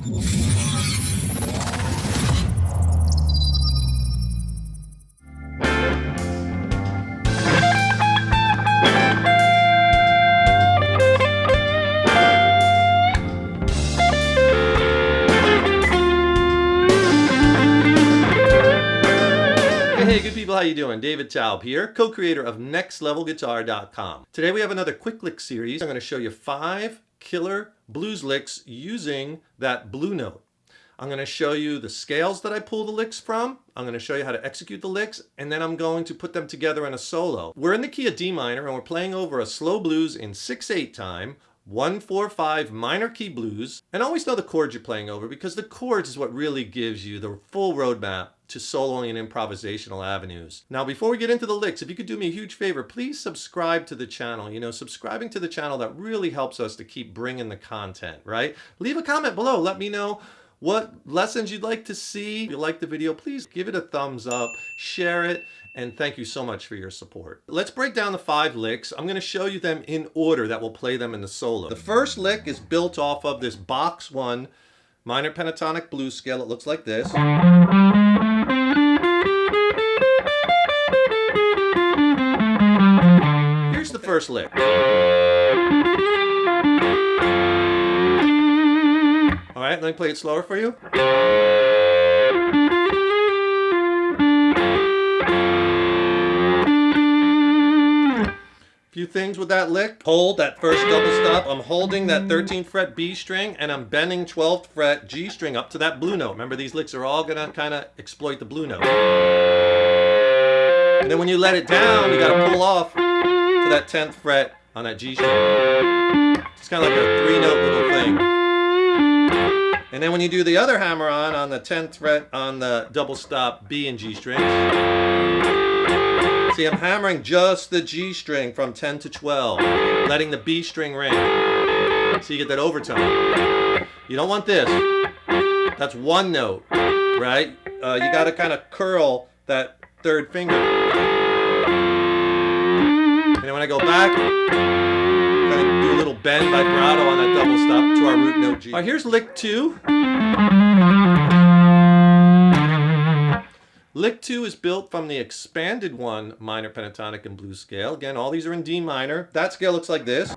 Hey good people, how you doing? David Taub here, co-creator of NextLevelGuitar.com. Today we have another quick lick series. I'm going to show you 5 killer blues licks using that blue note. I'm going to show you the scales that I pull the licks from. I'm going to show you how to execute the licks, and then I'm going to put them together in a solo. We're in the key of D minor, and we're playing over a slow blues in 6/8 time, 1/4/5 minor key blues, and always know the chords you're playing over, because the chords is what really gives you the full roadmap to soloing and improvisational avenues. Now, before we get into the licks, if you could do me a huge favor, please subscribe to the channel. You know, subscribing to the channel, that really helps us to keep bringing the content, right? Leave a comment below. Let me know what lessons you'd like to see. If you like the video, please give it a thumbs up, share it, and thank you so much for your support. Let's break down the 5 licks. I'm going to show you them in order that we'll play them in the solo. The first lick is built off of this box 1 minor pentatonic blues scale. It looks like this. Here's the first lick. All right, let me play it slower for you. Few things with that lick. Hold that first double stop. I'm holding that 13th fret B string, and I'm bending 12th fret G string up to that blue note. Remember, these licks are all gonna kind of exploit the blue note. And then when you let it down, you gotta pull off to that 10th fret on that G string. It's kind of like a 3-note little thing. And then when you do the other hammer on the 10th fret on the double stop B and G strings, see, I'm hammering just the G string from 10 to 12, letting the B string ring. So you get that overtone. You don't want this. That's 1 note, right? You got to kind of curl that 3rd finger. And then when I go back, I'm going to do a little bend vibrato on that double stop to our root note G. All right, here's lick 2. Lick 2 is built from the expanded 1 minor pentatonic and blues scale. Again, all these are in D minor. That scale looks like this.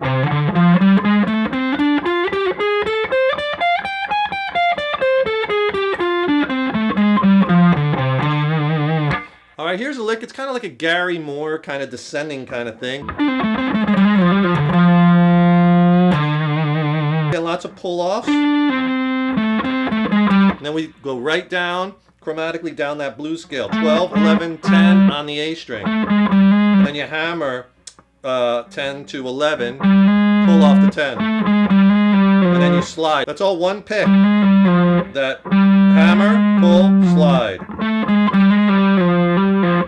All right, here's a lick. It's kind of like a Gary Moore kind of descending kind of thing. Get lots of pull-offs. And then we go right down, chromatically down that blues scale. 12, 11, 10 on the A string. And then you hammer 10 to 11, pull off the 10. And then you slide. That's all one pick. That hammer, pull, slide.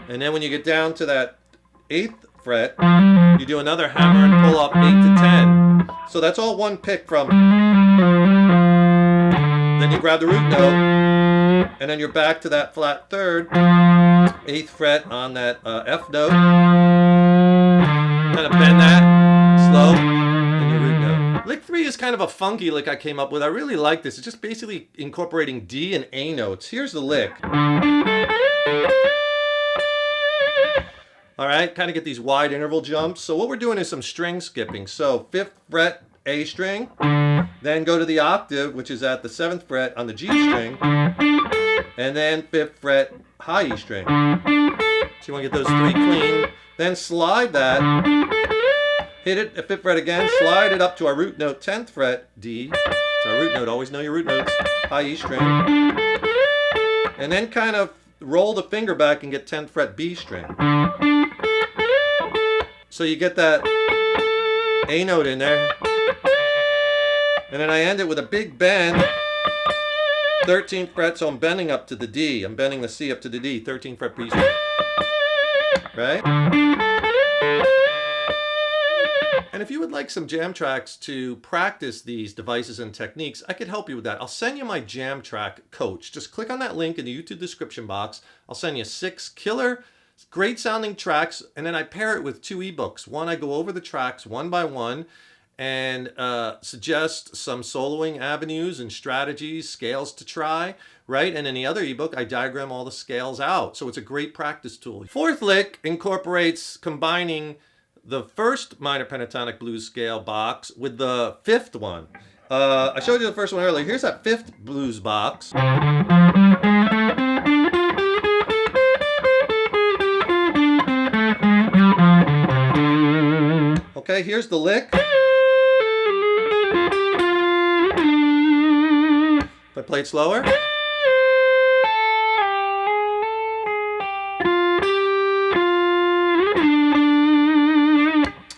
And then when you get down to that 8th fret, you do another hammer and pull off 8 to 10. So that's all one pick from. Then you grab the root note, and then you're back to that flat 3rd, 8th fret on that F note. Kind of bend that, slow, and your root note. Lick 3 is kind of a funky lick I came up with. I really like this. It's just basically incorporating D and A notes. Here's the lick. All right, kind of get these wide interval jumps. So what we're doing is some string skipping. So 5th fret A string, then go to the octave, which is at the 7th fret on the G string, and then 5th fret high E string. So you want to get those 3 clean. Then slide that, hit it at 5th fret again, slide it up to our root note 10th fret D. It's our root note, always know your root notes, high E string. And then kind of roll the finger back and get 10th fret B string. So you get that A note in there. And then I end it with a big bend, 13th fret, so I'm bending up to the D. I'm bending the C up to the D, 13th fret B string. Right? And if you would like some jam tracks to practice these devices and techniques, I could help you with that. I'll send you my jam track coach. Just click on that link in the YouTube description box. I'll send you 6 killer, great sounding tracks, and then I pair it with 2 ebooks. One, I go over the tracks one by one, and suggest some soloing avenues and strategies, scales to try, right? And in the other ebook, I diagram all the scales out. So it's a great practice tool. Fourth lick incorporates combining the first minor pentatonic blues scale box with the fifth one. I showed you the first one earlier. Here's that fifth blues box. Okay, here's the lick. If I play it slower.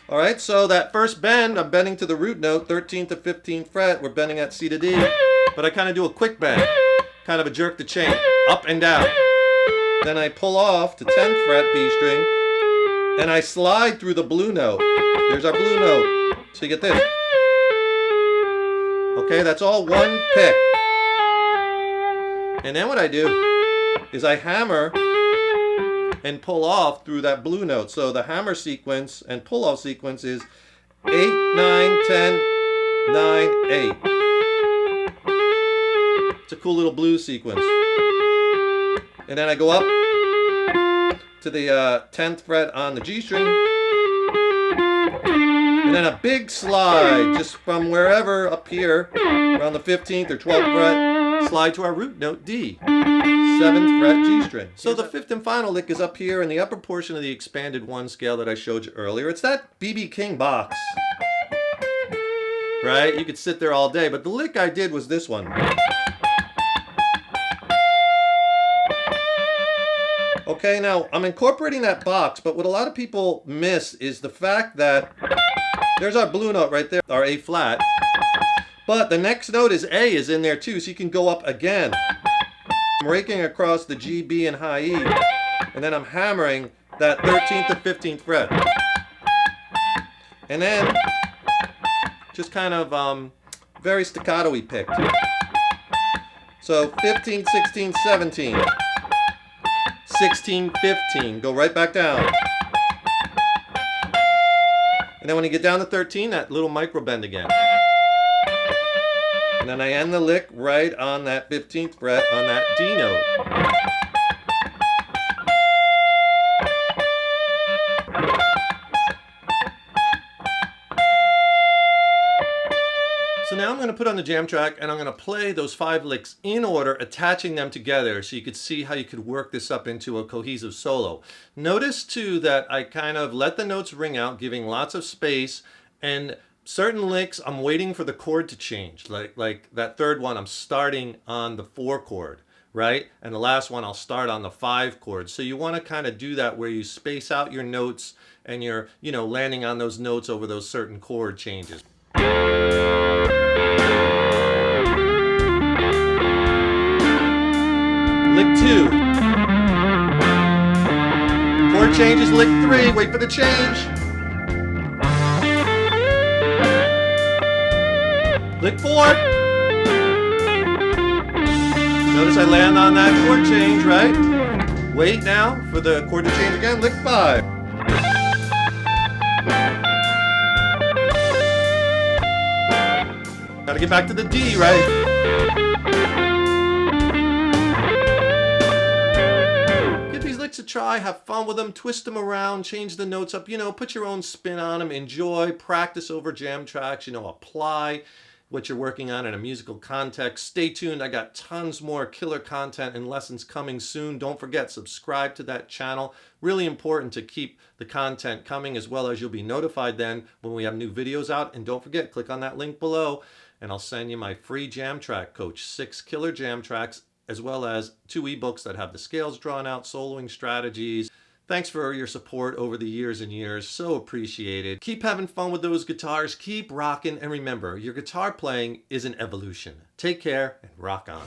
All right, so that first bend, I'm bending to the root note, 13th to 15th fret. We're bending at C to D, but I kind of do a quick bend, kind of a jerk the chain, up and down. Then I pull off to 10th fret B string, and I slide through the blue note. There's our blue note. So you get this. Okay, that's all one pick. And then what I do is I hammer and pull off through that blue note. So the hammer sequence and pull off sequence is 8, 9, 10, 9, 8. It's a cool little blues sequence. And then I go up to the 10th fret on the G string. And then a big slide just from wherever up here around the 15th or 12th fret, slide to our root note D. 7th fret G string. So the fifth and final lick is up here in the upper portion of the expanded 1 scale that I showed you earlier. It's that B.B. King box. Right? You could sit there all day, but the lick I did was this one. Okay, now I'm incorporating that box, but what a lot of people miss is the fact that there's our blue note right there, our A flat. But the next note is A is in there too, so you can go up again. I'm raking across the G, B, and high E, and then I'm hammering that 13th to 15th fret. And then just kind of very staccato-y picked. So 15, 16, 17, 16, 15, go right back down. And then when you get down to 13, that little micro bend again. And then I end the lick right on that 15th fret on that D note. So now I'm going to put on the jam track and I'm going to play those 5 licks in order, attaching them together so you could see how you could work this up into a cohesive solo. Notice too that I kind of let the notes ring out, giving lots of space, and certain licks I'm waiting for the chord to change. Like that third one, I'm starting on the 4 chord, right? And the last one I'll start on the 5 chord. So you want to kind of do that where you space out your notes and you're, landing on those notes over those certain chord changes. Lick 2. Chord changes, lick 3. Wait for the change. Lick 4. Notice I land on that chord change, right? Wait now for the chord to change again. Lick 5. Gotta get back to the D, right? To try, have fun with them, twist them around, change the notes up, put your own spin on them, enjoy, practice over jam tracks, apply what you're working on in a musical context. Stay tuned, I got tons more killer content and lessons coming soon. Don't forget, subscribe to that channel. Really important to keep the content coming, as well as you'll be notified then when we have new videos out. And don't forget, click on that link below and I'll send you my free jam track coach, 6 killer jam tracks, as well as 2 ebooks that have the scales drawn out, soloing strategies. Thanks for your support over the years and years. So appreciated. Keep having fun with those guitars. Keep rocking. And remember, your guitar playing is an evolution. Take care and rock on.